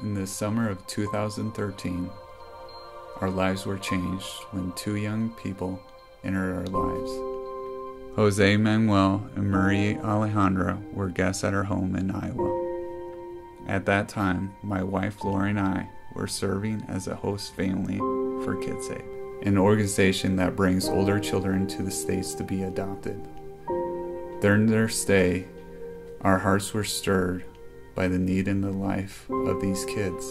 In the summer of 2013, our lives were changed when two young people entered our lives. Jose Manuel and Marie Alejandra were guests at our home in Iowa. At that time, my wife Lori and I were serving as a host family for KidSave, an organization that brings older children to the States to be adopted. During their stay, our hearts were stirred by the need in the life of these kids.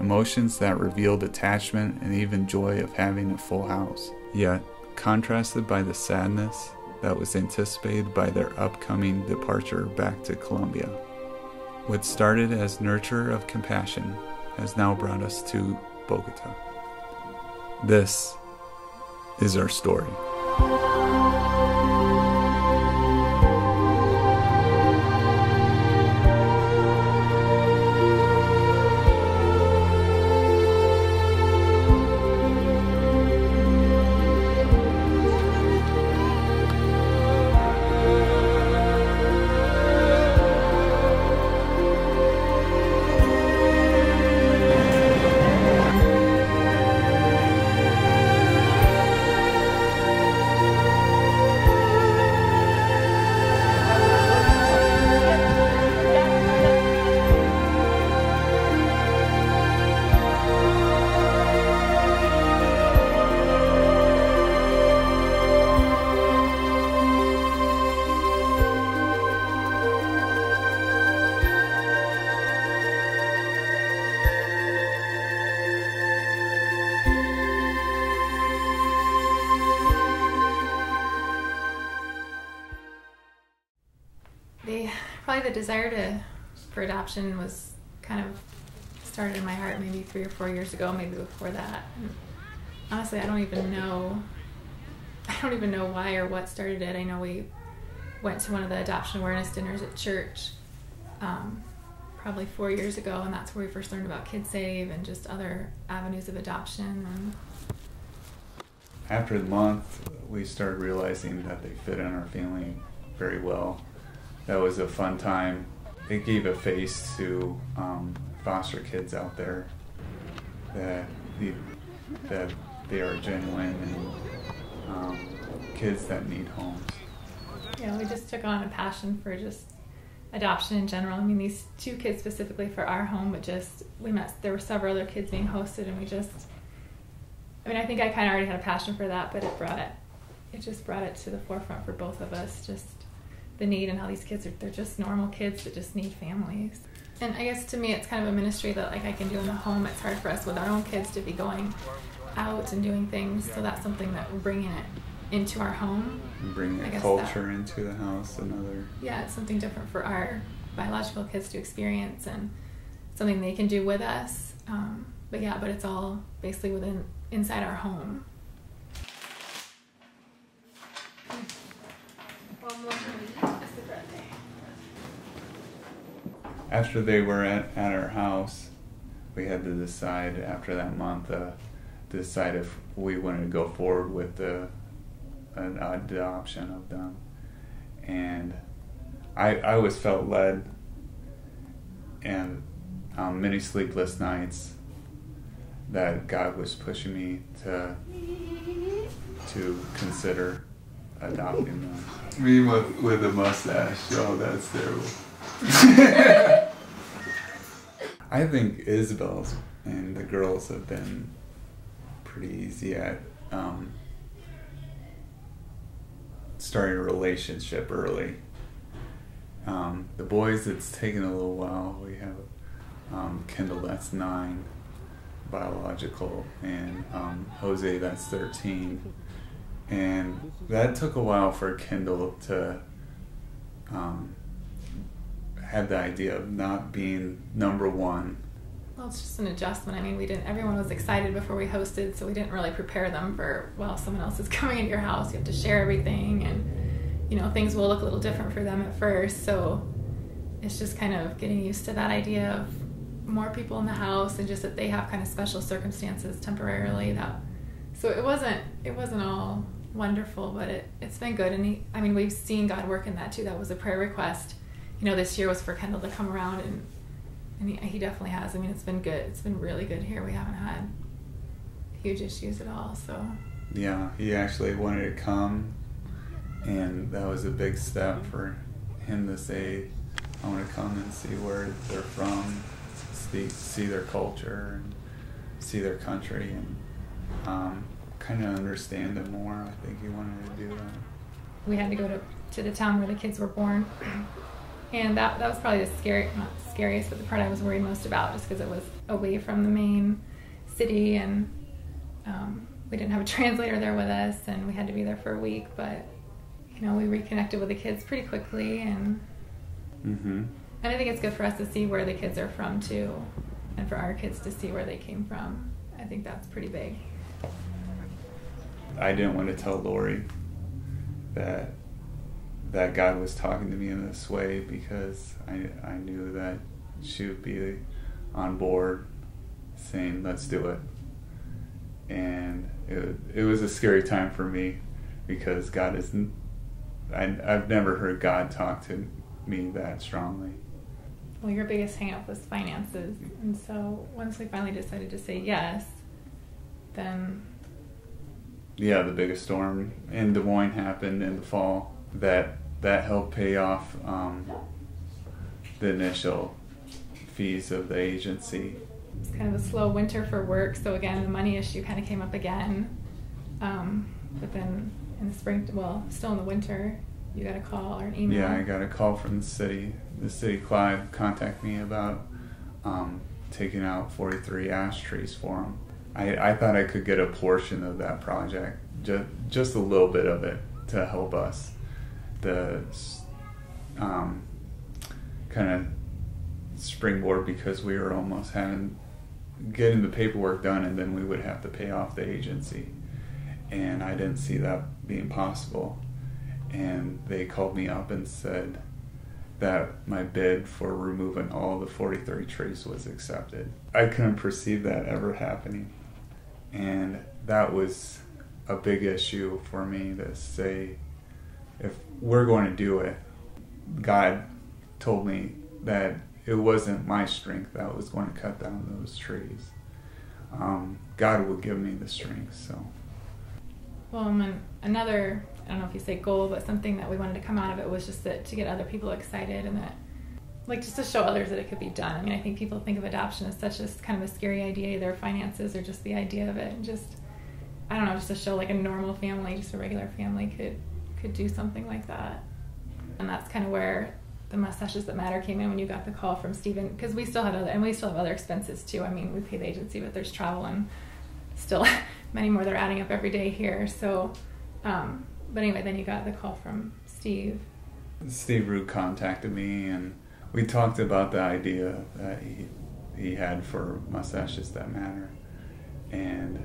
Emotions that revealed attachment and even joy of having a full house, yet contrasted by the sadness that was anticipated by their upcoming departure back to Colombia. What started as nurture of compassion has now brought us to Bogotá. This is our story. Probably the desire for adoption was kind of started in my heart maybe 3 or 4 years ago, maybe before that. And honestly, I don't even know why or what started it. I know we went to one of the adoption awareness dinners at church probably 4 years ago, and that's where we first learned about KidSave and just other avenues of adoption. And after the month, we started realizing that they fit in our family very well. That was a fun time. It gave a face to foster kids out there, that they are genuine and kids that need homes. Yeah, we just took on a passion for just adoption in general. I mean, these 2 kids specifically for our home, but there were several other kids being hosted, and I think I kind of already had a passion for that, but it just brought it to the forefront for both of us, just the need and how these kids they're just normal kids that just need families. And I guess to me it's kind of a ministry that I can do in the home. It's hard for us with our own kids to be going out and doing things, so that's something that we're bringing it into our home. And bringing a culture into the house, Yeah, it's something different for our biological kids to experience and something they can do with us. But it's all basically inside our home. After they were at our house, we had to decide after that month decide if we wanted to go forward with an adoption of them. And I always felt led, and many sleepless nights, that God was pushing me to consider adopting them. Me with a mustache, oh, that's terrible. I think Isabel's and the girls have been pretty easy at starting a relationship early. The boys, it's taken a little while. We have Kendall, that's 9, biological, and Jose, that's 13. And that took a while for Kendall to have the idea of not being number one. Well, it's just an adjustment. I mean, everyone was excited before we hosted, so we didn't really prepare them for, someone else is coming into your house, you have to share everything, and, things will look a little different for them at first, so it's just kind of getting used to that idea of more people in the house and just that they have kind of special circumstances temporarily. So it wasn't all wonderful, but it's been good, and we've seen God work in that too. That was a prayer request. This year was for Kendall to come around and And he definitely has. I mean, it's been good. It's been really good here. We haven't had huge issues at all, so. Yeah, he actually wanted to come, and that was a big step for him to say, I want to come and see where they're from, see their culture, and see their country, and kind of understand them more. I think he wanted to do that. We had to go to the town where the kids were born, and that was probably not scariest, but the part I was worried most about, just because it was away from the main city, and we didn't have a translator there with us, and we had to be there for a week, but we reconnected with the kids pretty quickly, and I think it's good for us to see where the kids are from too, and for our kids to see where they came from. I think that's pretty big. I didn't want to tell Lori that God was talking to me in this way, because I knew that she would be on board saying, let's do it. And it was a scary time for me, because I've never heard God talk to me that strongly. Well, your biggest hang-up was finances, and so once we finally decided to say yes, then... Yeah, the biggest storm in Des Moines happened in the fall. That helped pay off the initial fees of the agency. It's kind of a slow winter for work, so again, the money issue kind of came up again. But then in the spring, well, still in the winter, you got a call or an email. Yeah, I got a call from the city. The city Clive contacted me about taking out 43 ash trees for them. I thought I could get a portion of that project, just a little bit of it, to help us. The kind of springboard, because we were almost getting the paperwork done, and then we would have to pay off the agency. And I didn't see that being possible. And they called me up and said that my bid for removing all the 43 trees was accepted. I couldn't perceive that ever happening. And that was a big issue for me, to say, if we're going to do it, God told me that it wasn't my strength that was going to cut down those trees. God would give me the strength, so. Well, another, I don't know if you say goal, but something that we wanted to come out of it was just to get other people excited, and that, like, just to show others that it could be done. I mean, I think people think of adoption as such as kind of a scary idea, their finances, or just the idea of it, and just, I don't know, just to show like a normal family, just a regular family could do something like that. And that's kind of where the Mustaches That Matter came in, when you got the call from Stephen, because we still have other expenses too. I mean, we pay the agency, but there's travel and still many more that are adding up every day here. So, but anyway, then you got the call from Steve. Steve Root contacted me, and we talked about the idea that he had for Mustaches That Matter, and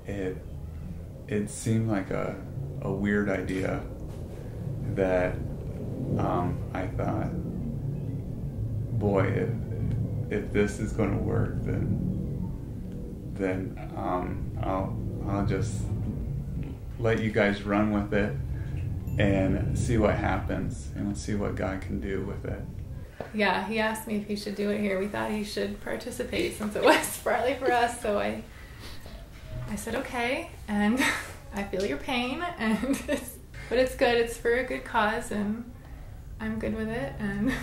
it seemed like a weird idea that I thought, boy, if this is going to work, then I'll just let you guys run with it and see what happens, and see what God can do with it. Yeah, he asked me if he should do it here. We thought he should participate since it was partly for us, so I said okay, and I feel your pain, but it's good. It's for a good cause, and I'm good with it. And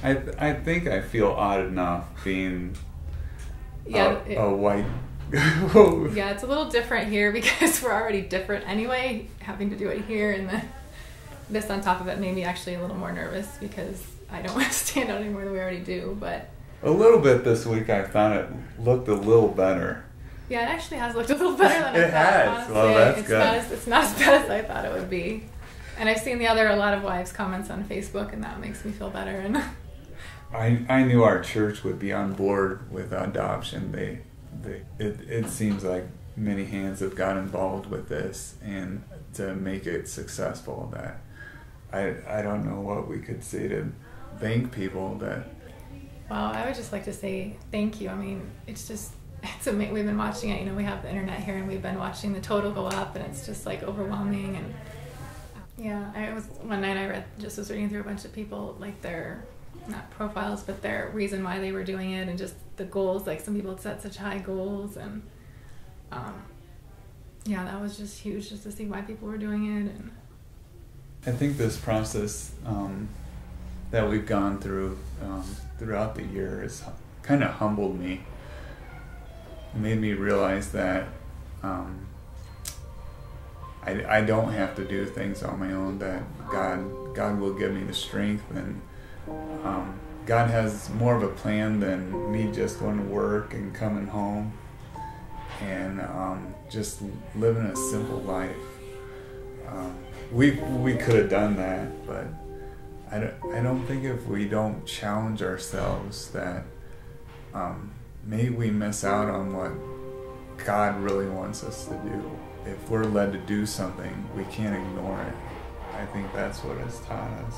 I think I feel odd enough being a white. Yeah, it's a little different here because we're already different anyway. Having to do it here, and then this on top of it made me actually a little more nervous, because I don't want to stand out any more than we already do. But a little bit this week, I found it looked a little better. Yeah, it actually has looked a little better than I thought. It has. Honestly. Well, that's good. It's not as bad as I thought it would be. And I've seen a lot of wives' comments on Facebook, and that makes me feel better. And I knew our church would be on board with adoption. It seems like many hands have got involved with this, and to make it successful, that I don't know what we could say to thank people that. Well, I would just like to say thank you. I mean, it's amazing. We've been watching it. We have the internet here, and we've been watching the total go up, and it's just like overwhelming. And yeah, one night I was reading through a bunch of people, like their not profiles, but their reason why they were doing it, and just the goals. Like some people had set such high goals, and yeah, that was just huge, just to see why people were doing it. And I think this process that we've gone through throughout the year has kind of humbled me. It made me realize that I don't have to do things on my own, that God will give me the strength, and God has more of a plan than me just going to work and coming home and just living a simple life. We could have done that, but I don't think if we don't challenge ourselves that maybe we miss out on what God really wants us to do. If we're led to do something, we can't ignore it. I think that's what has taught us,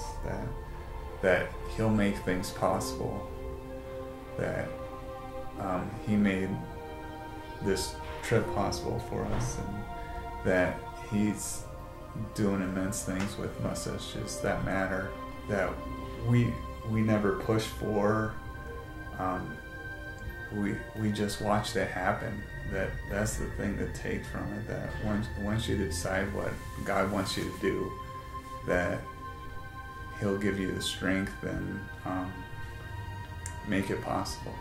that He'll make things possible, that He made this trip possible for us, and that He's doing immense things with Mustaches That Matter, that we never pushed for. We just watched it happen. That's the thing to take from it, that once you decide what God wants you to do, that He'll give you the strength and make it possible.